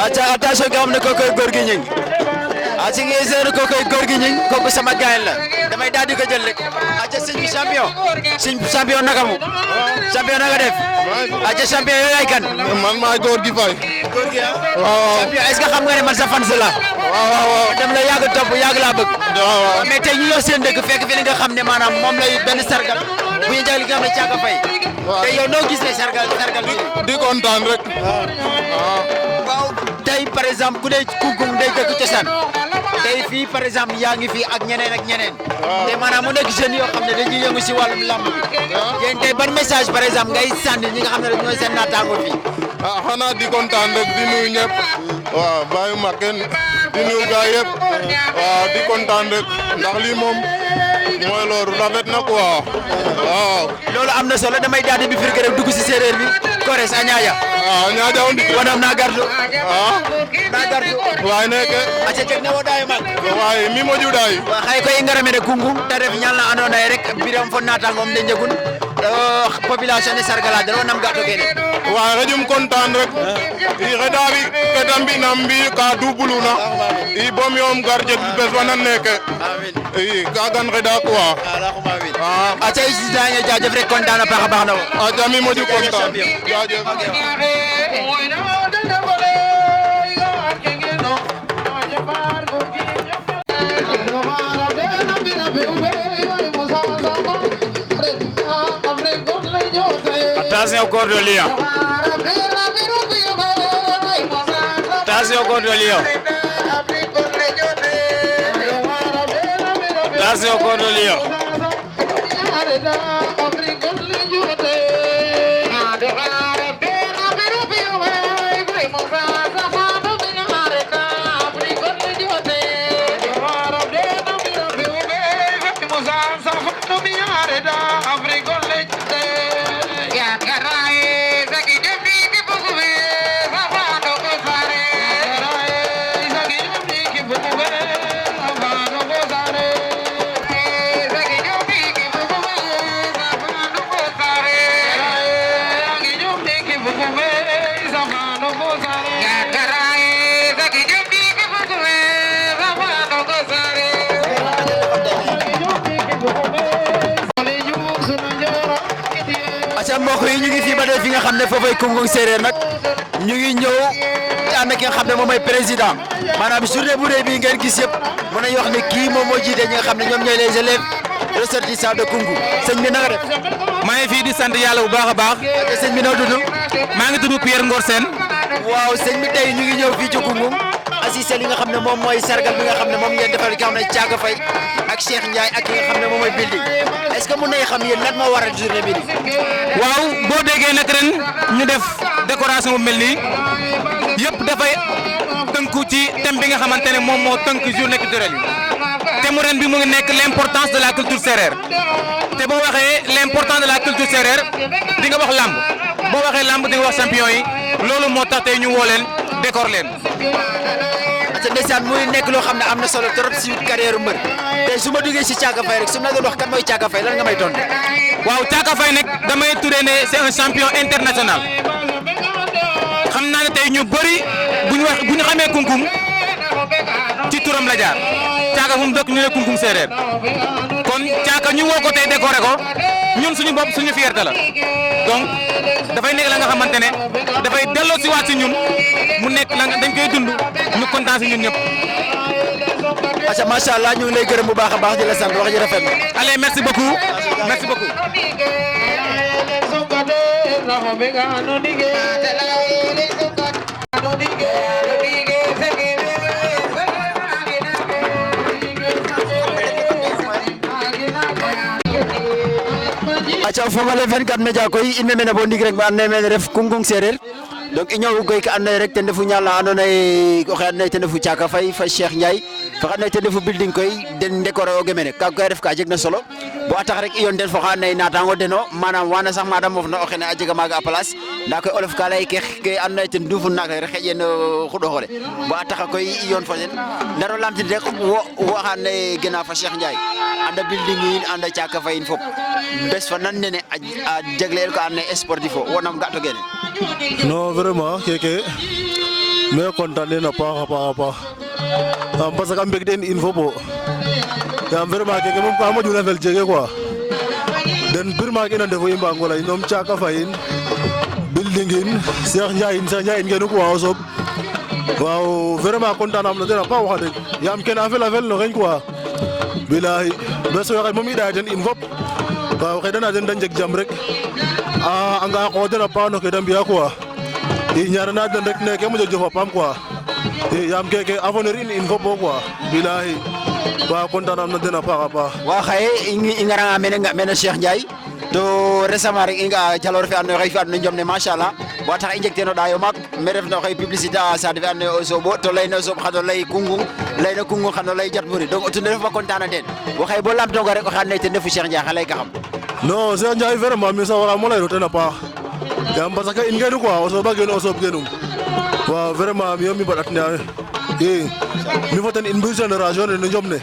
acca attention nga xam ne kookoy Gorgui Gningue acca ngi seen kookoy Gorgui Gningue kooku sama gaay la damay daal di ko jël rek acca sëñ bi champion naka mu champion naka def acca champion yooyu ay kan man maay Gorgui Faye. Gorgui waaw champion est-ce que xam nga ne man sa fan la waaw dem la yàgg topp yàgg laa bëgg waaw mais tey ñu ñëw seen dëkk fekk fi li nga xam ne maanaam moom lay benn sargal bu ñu jagleel li nga xam ne Thiaka Faye te yow noo gisee sargal bi di kontaan rek. waaw tey par exemple ku dee Koungheul day dëkk cosaan tey fii par exemple yaa ngi fii ak ñeneen te maanaam mu nekk jeunes yoo xam ne dañuy yëngu si wàllum làmb bi yéen tey ban message par exemple ngay sànni ñi nga xam ne rek ñooy seen naataango fii. xanaa di kontaan rek di nuyu ñëpp waaw bàyyi ma kenn di nuyu gaa yëpp waaw di kontaan rek ndax lii moom mooy loolu rafet na quoi waaw. loolu am na solo damay daal di bi firge rek dugg si séeréer bi Kores a ñaaja ñaaja on dit wanam na gardu na gardu waay neke aca jeg ne wo dayo mak waay mi moƴu ɗaay xaye koy i ngara mene Koungheul te ref ñal na andoona yee rek biram fo naataangoom de njegun population ne sargala den wo nam ga to kene waay xeƴum kontaan rek i xeɗa fi kete mbi'na mbi ka duubuluna i bom yoom gar jeg bes fa nan neke i kagan xeɗa quoi aca i sisañe jaajëf rek kontaan a paax a paax na wo aca mi moƴu kontaan jaajëf Attention au corps de lion. Attention au corps de lion. Attention au corps de lion. mbokk yi ñu ngi fii ba tey fi nga xam ne foofay Koungheul séeréer nag ñu ngi ñëw ànd ak ki nga xam ne moom mooy président maanaam journée bu rëy bii ngeen gis yëpp mën nañu wax ne kii moom moo jiite ñi nga xam ne ñoom ñooy les élèves ressortissants de Koungheul sëñ bi naka def. maa ngi fii di sant yàlla bu baax a baax. te sëñ bi noo tudd. maa ngi tudd Pierre Ngor Sène. waaw sëñ bi tey ñu ngi ñëw fii ci Koungheul assisté li nga xam ne moom mooy sargal bi nga xam ne moom ngeen defal ki nga xam ne Thiaka Faye ak Cheikh Ndiaye ak ki nga xam ne moom mooy building est-ce que mën nañu xam yéen lan moo waral journée bi. waaw boo déggee nag ren ñu def décoration bu mel nii yëpp dafay tënku ci thème bi nga xamante ne moom moo tënk journée culturelle yi thème ren bi mu ngi nekk l'importance de la culture sérère te boo waxee l'importance de la culture sérère di nga wax làmb boo waxee lamb di nga wax champion yi loolu moo tax tey ñu woo leen décor leen. te ndeysaan muy nekk loo xam ne am na solo trop si carrière mbër tey su ma duggee si Thiaka Faye rek su ma la doon wax kan mooy Thiaka Faye lan nga may tontu. waaw Thiaka Faye nag damay tuddee ne c'est un champion international xam naa ne tey ñu bëri bu ñu xamee Kungkung ci turam la jaar Thiaka fu mu dëkk ñu ne Kungkung séeréer kon Thiaka ñu woo ko tey décoré ko ñun suñu bopp suñu fierté la donc dafay nekk la nga xamante ne dafay delloo si waat si ñun mu nekk la dañ koy dund ñu kontaan si ñun ñëpp. acca macha allah ñu ngi lay gërëm bu baax a baax di la sant wax ji rafet na. allez merci beaucoup merci beaucoup. acca fogole 24 média koy in way mene bo ndik rek ma and naye mene ref Kungkung séeréer donc i ñoow koy ka and naye rek ten refu ñaal la andoona yee oxe and naye ten refu Thiaka Faye fa Cheikh Ndiaye fa and naye ten refu building koy den décorer oge mene kaaga koy a ref ka jeg na solo bo a tax rek i yoon ten fo xa and naye natango deno manam wana sax mada moof na o xene a jega maaga a place nda koy olof ka lay ke and naye ten duufun naak rek xeƴen xuɗoxole bo a taxa koy i yoon fo den ndaro lamtin rek wo xa and naye gena fa Cheikh Ndiaye anda building in anda Thiaka Faye in fop bes fa nan nene a jagleel ko and naye sportif o wonam ga to gene. non vraiment keke mais kontaan na paax a paax parce que a mbeg den in fop o yaam vraiment keke moom ka moƴuna fel jege quoi den bir maak ina ndefu i mbango lay ñoom Thiaka Faye in building in Cheikh Ndiaye in ngenu quoi o sooɓ waaw vraiment kontaan am na den a paax wax deg yaam kene a fel no xeñ quoi bilahi bes o xay moom i ɗaya den in fop waaw xeɗana den da njeg jam rek a nga xoox den a paax no ke da mbi'a quoi i ñaanana den rek neke moƴo jof a paam quoi i yaam keke avenir in fop o quoi bilahi waaw kontaan am na den a paax a paax. waaw xaye i ngaranga mene nga mene Cheikh Ndiaye to récemment rek i nga jaloor fe andoona yee xëy fi andona njom ne machallah ba tax i njeg teen o ɗaayo maak me refna xëy publicité a saate fe andoona yee o sooɓo to layna o sooɓ xano lay Kungkung layna Kungkung xano lay Diatmouri donc o tun ref fa kontaan a ten wo xaye bo lamtonga rek o xe andoona yee ten refu Cheikh Ndiaye xa lay ka xam. non Cheikh Ndiaye vraiment mi sax waxaam o layro ten a paax yaam parce que in ngenu quoi o sooɓa genu o sooɓ genum waaw vraiment mi yo mi mbaɗat ne i mi fo ten in mbi'u génération ne no njom ne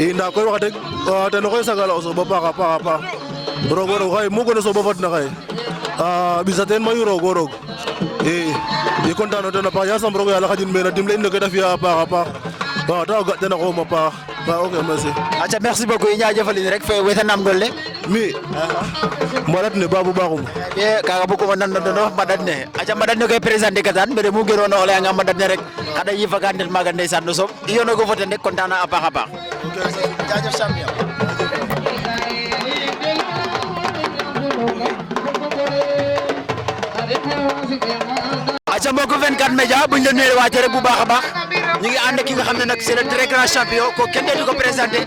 i ndaa koy wax deg ten oxey sagala o sooɓ a paax a paax roog xaye mu gona sooɓa fadna xaye a ɓisa teen mayu roog o roog i content no ten a paax yasam roog yàlla xaƴin meen a dimle in no ke ta fi'a a paax waaw ta o ga' ten a xoom a paax waaw ok merci. aca merci beaucoup i ñaajëfalin rek fe wetanam ngol le mi mbaɗat ne Babou Bakhoum kaga buguma nan no dono mbaɗat ne aca mbaɗat ne koy présenter katan mbede mu gerona o layanga mbaɗat ne rek xaɗa yifaga ndet maaga ndeysaan no soɓ i yonogo fo ten rek content na a paax a paax jaajëf champion aca mbokk 24 média buñ la nuyee waate rek bu baax a baax ñi ngi ànd ki nga xam ne nag c'est le très grand champion ko kenn du ko présenté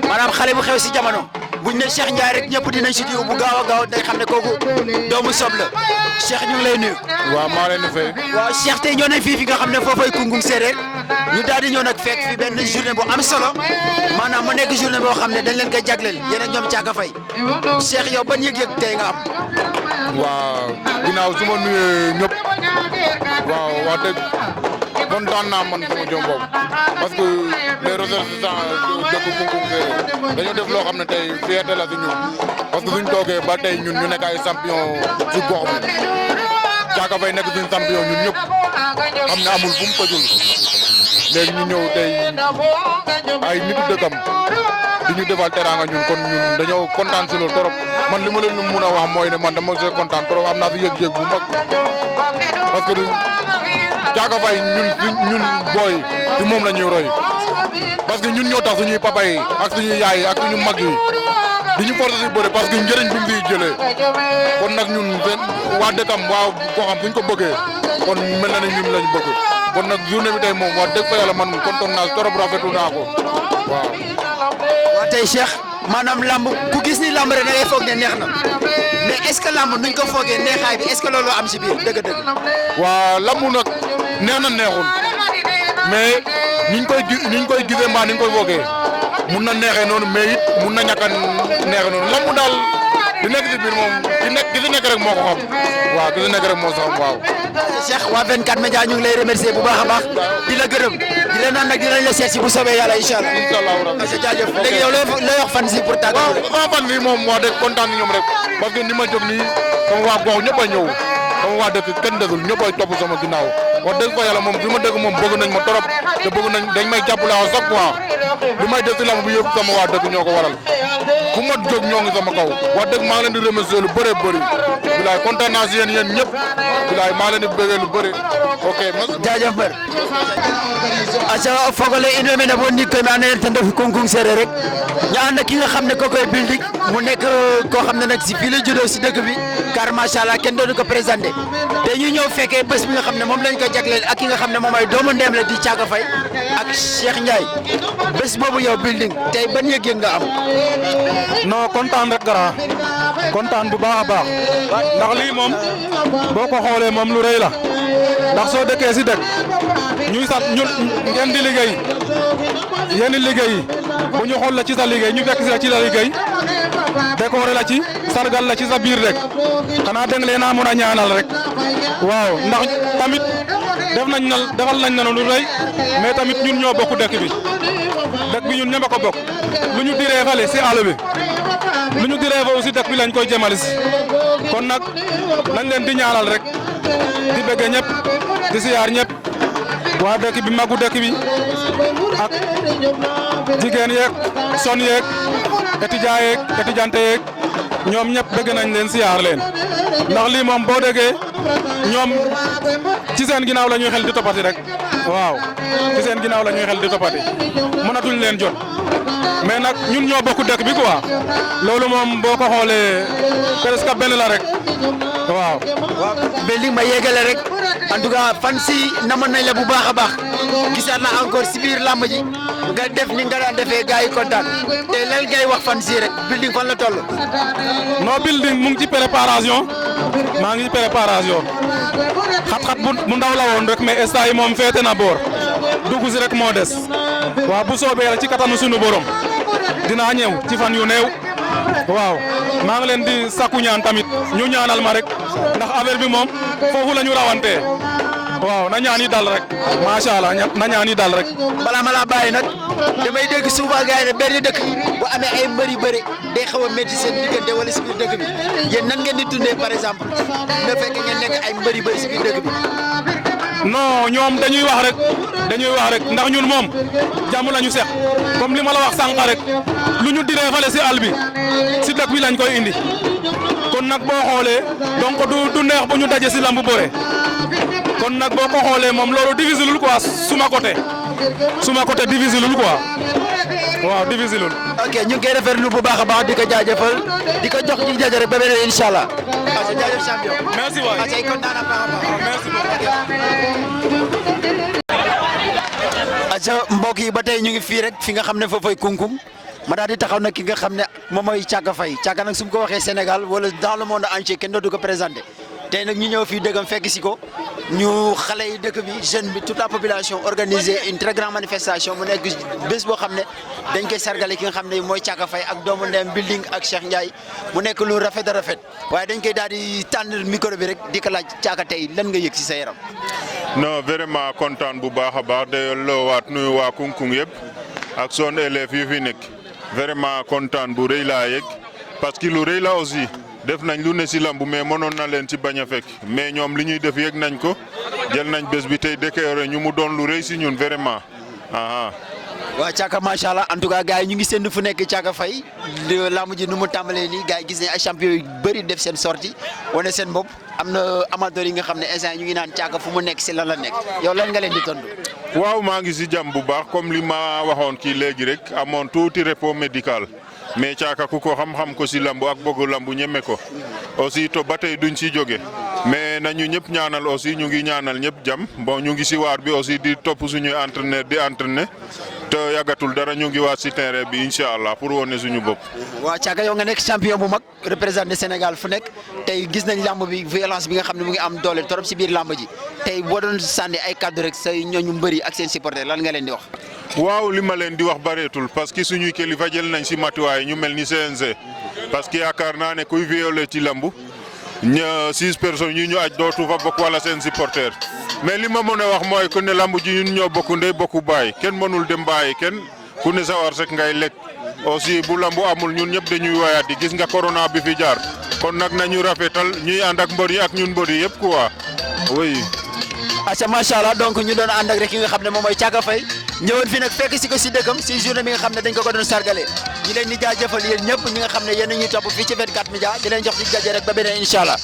maanaam xale bu xew si jamono buñ ne Cheikh Ndiaye rek ñëpp dinañ si diw bu gaaw a gaaw day xam ne kooku doomu sob la Cheikh ñu ngi lay nuyu. waaw maa leen di fay. waaw Cheikh tey ñoo nañ fii fi nga xam ne foofay Kungkung séeréer ñu daal di ñëw nag fekk fi benn journée bu am solo maanaam mu nekk journée boo xam ne dañ leen koy jagleel yéen ak ñoom Thiaka Faye Cheikh yow ban yëg-yëg tey nga am. waaw ginnaaw su ma nuyee ñëpp waaw wax dëgg kontaan naa man sama jëm boobu parce que les ressortissants dëkk Kungkung séeréer dañoo def loo xam ne tey fierté la si ñun parce que suñ toogee ba tey ñun ñu nekk ay champion si gox bi Thiaka Faye nekk suñ champion ñun ñëpp xam ne amul fu mu ko jul léegi ñu ñëw tey ay nitu dëkkam di ñu defal teraanga ñun kon ñun dañoo kontaan si loolu trop man li ma leen mun a wax mooy ne man dama see kontaan trop am naa si yëg-yëg bu mag parce que Thiaka Faye ñun booy ci moom la ñuy roy parce que ñun ñoo tax suñuy papa yi ak suñuy yaay yi ak suñu mag yi di ñu forcer si bëre parce que njëriñ bi mu fiy jëlee kon nag ñun waa dëkkam waa goxam suñ ko bëggee kon mel na ne ñun lañ bëgg kon nag journée bi tey moom wax dëgg fa yàlla man kontaan naa trop rafetlu naa ko waaw. waaw tey Cheikh maanaam lamb ku gis ni lamb rek da ngay foog ne neex na mais est-ce que lamb nuñ ko foogee neexaay bi est-ce que loolu am si biir dëgg-dëgg. waaw lamb nag neex na neexul mais niñ koy gisee mbaa niñ koy foogee mun na neexee noonu mais it mun na ñàkk a neexee noonu lamb daal di nekk ci biir moom ki fi nekk rek moo ko xam waaw ki fi nekk rek moo xam waaw. Cheikh waa 24 Média ñu ngi lay remercier bu baax a baax di la gërëm di la naan nag dinañ la seet si bu soobee yàlla incha allah. incha allah rabbi sa jaajëf léegi yow looy wax fan si pour tàggatoo rek. waaw fan si moom wax dëgg kontaan ñoom rek parce que ni ma jóg nii sama waa gox ñëpp a ñëw sama waa dëkk kenn desul ñëpp a topp sama ginnaaw wax dëgg fa yàlla moom fi ma dëkk moom bëgg nañ ma trop te bëgg nañ dañ may jàppale à chaque fois li may def si lamb bi yëpp sama waa dëkk ñoo ko waral fu ma jóg ñoo ngi sama kaw wax dëgg maa ngi leen di remercier lu bëree bëri bilaay kontaan naa si yéen ñëpp bilaay maa leen di bëggee lu bëri ok jaajëf bar aca fogole in way mene bo ndik koy me ando naye ten refu Kungkung Sereer rek ñu ànd ak ki nga xam ne ko koy Building mu nekk koo xam ne nag si fii la juddoo si dëkk bi car macha allah kenn doonu ko présenté te ñu ñëw fekkee bés bi nga xam ne moom lañ ko jagleel ak ki nga xam ne moom ay doomu ndeem la di Thiaka Faye ak Cheikh Ndiaye bés boobu yow Building tey ban yëg-yëg nga am. non kontaan rek gara kontaan bu baax a baax ndax lii moom boo ko xoolee moom lu rëy la ndax soo dëkkee si dëkk ñuy sant ñun ngeen di liggéey yenn liggéey yi bu ñu xool la ci sa liggéey ñu fekk si la ci sa liggéey décoré la ci sargal la ci sa biir rek xanaa dégg leen a mën a ñaanal rek waaw ndax tamit defal nañ na lu rëy mais tamit ñun ñoo bokk dëkk bi ñun ñëpp a ko bokk lu ñu diree fale si àll bi lu ñu diree fa aussi dëkk bi lañ koy jëmale si kon nag nañ leen di ñaanal rek di bëgg ñëpp di siyaar ñëpp waa dëkk bi magu dëkk bi ak jigéen yeeg son yeeg étudiant yeeg étudiante yeeg ñoom ñëpp bëgg nañ leen siyaar leen ndax lii moom boo déggee ñoom ci seen ginnaaw la ñuy xel di toppati rek waaw ci seen ginnaaw la ñuy xel di toppati mënatuñ leen jot mais nag ñun ñoo bokk dëkk bi quoi loolu moom boo ko xoolee presque benn la rek waaw. waaw Building ma yéegale rek en tout cas fan si namoon nañ la bu baax a baax gisaat na encore si biir làmb ji nga def ni nga daan defee gars yi kontaan te lan ngay wax fan si rek Building fan la toll. non Building mu ngi ci préparation maa ngi ci préparation xat-xat bu ndaw la woon rek mais instant yi moom féete na boor dugg si rek moo des waaw bu soobee rek ci kattanu sunu borom dinaa ñëw ci fan yu néew waaw maa ngi leen di sakku ñaan tamit ñu ñaanal ma rek ndax affaire bi moom foofu la ñu rawantee waaw na ñaan yi dal rek macha allah na ñaan yi dal rek. balaa ma laa bàyyi nag damay dégg souvent gars yi ne benn dëkk bu amee ay mbër yu bëri day xaw a métti seen diggante wala si biir dëkk bi yéen nan ngeen di dundee par exemple na fekk ngeen nekk ay mbër yu bëri si biir dëkk bi. non ñoom dañuy wax rek ndax ñun moom jàmm la ñu seq comme li ma la wax sànq rek lu ñu diree fale si àll bi si dëkk bi lañ koy indi kon nag boo xoolee donc du neex bu ñu daje si lambu boore kon nag boo ko xoolee moom loolu difficile lul quoi suma côté difficile lul quoi waaw difficile lul. ok ñu ngi koy rafetlu bu baax a baax di ko jaajëfal di ko jox di jaajëf rek ba beneen incha allah. waaw sa jaajëf champion. merci waay waaw say kontaan na baax a baax. merci beaucoup. aca mbokk yi ba tey ñu ngi fii rek fi nga xam ne foofay Kungkung ma daal di taxaw nag ki nga xam ne moom mooy Thiaka Faye Thiaka nag su ma ko waxee Sénégal wala dans le monde entier kenn dootu ko présenté tey nag ñu ñëw fii dëggam fekk si ko ñu xale yi dëkk bi jeune bi toute la population organiser une très grande manifestation mu nekk bés boo xam ne dañ koy sargale ki nga xam ne mooy Thiaka Faye ak doomu ndeyam Building ak Cheikh Ndiaye mu nekk lu rafet a rafet waaye dañ koy daal di tànn micro bi rek di ko laaj Thiaka tey lan nga yëg si sa yaram. non vraiment kontaan bu baax a baax de loowaat nuyu waa Kungkung yëpp ak son élèves yu fi nekk vraiment kontaan bu rëy laa yëg parce que lu rëy la aussi def nañ lu ne si lambu mais mënoon na leen ci bañ a fekk mais ñoom li ñuy def yëg nañ ko jël nañ bés bi tey décoré ñu mu doon lu rëy si ñun vraiment. waaw Thiaka macha allah en tout cas gars yi ñu ngi seen fu nekk Thiaka Faye lamb ji nu mu tàmbalee nii gars yi gis nañ ay champion yu bëri def seen sortie wane seen bopp am na amateurs yi nga xam ne instant ñu ngi naan Thiaka fu mu nekk si lan la nekk yow lan nga leen di tontu. waaw maa ngi si jàmm bu baax comme li ma waxoon kii léegi rek amoon tuuti repos médical mais Thiaka ku ko xam-xam ko si lambu ak bëgg lambu ñeme ko aussi to ba tey duñ si jóge mais nañu ñëpp ñaanal aussi ñu ngi ñaanal ñëpp jàmm bon ñu ngi si waar bi aussi di topp suñuy entraîneur di entraîner te yàggatul dara ñu ngi waat si terrain bi incha allah pour wane suñu bopp. waaw Thiaka yow nga nekk champion bu mag représenté Sénégal fu nekk tey gis nañ lamb bi violence bi nga xam ne mu ngi am doole trop si biir lamb ji tey boo doon sànni ay kaddu rek say ñooñu mbëri ak seen supporter lan nga leen di wax. waaw li ma leen di wax bareetul parce que suñuy kilifa jël nañ si matuwaay ñu mel ni CNG parce que yaakaar naa ne kuy violé ci lamb 6 personnes ñu aj dootu fa bokk wala seen supporter mais li ma mën a wax mooy ku ne lamb ji ñun ñoo bokk ndey bokku baay kenn mënul dem bàyyi kenn ku ne sawar rek ngay lekk aussi bu lambu amul ñun ñëpp dañuy woyaat di gis nga corona bi fi jaar kon nag nañu rafetal ñuy ànd ak mbër yi ak ñun mbër yi yëpp quoi oui. aca macha allah donc ñu doon ànd ak rek ki nga xam ne moom mooy Thiaka Faye ñëwoon fi nag fekk si ko si dëkkam si journée bi nga xam ne dañ ko doon sargale ñi leen di jaajëfal yéen ñëpp ñi nga xam ne yéen ñuy topp fii ci 24 Média di leen jox di jaajë rek ba beneen incha allah.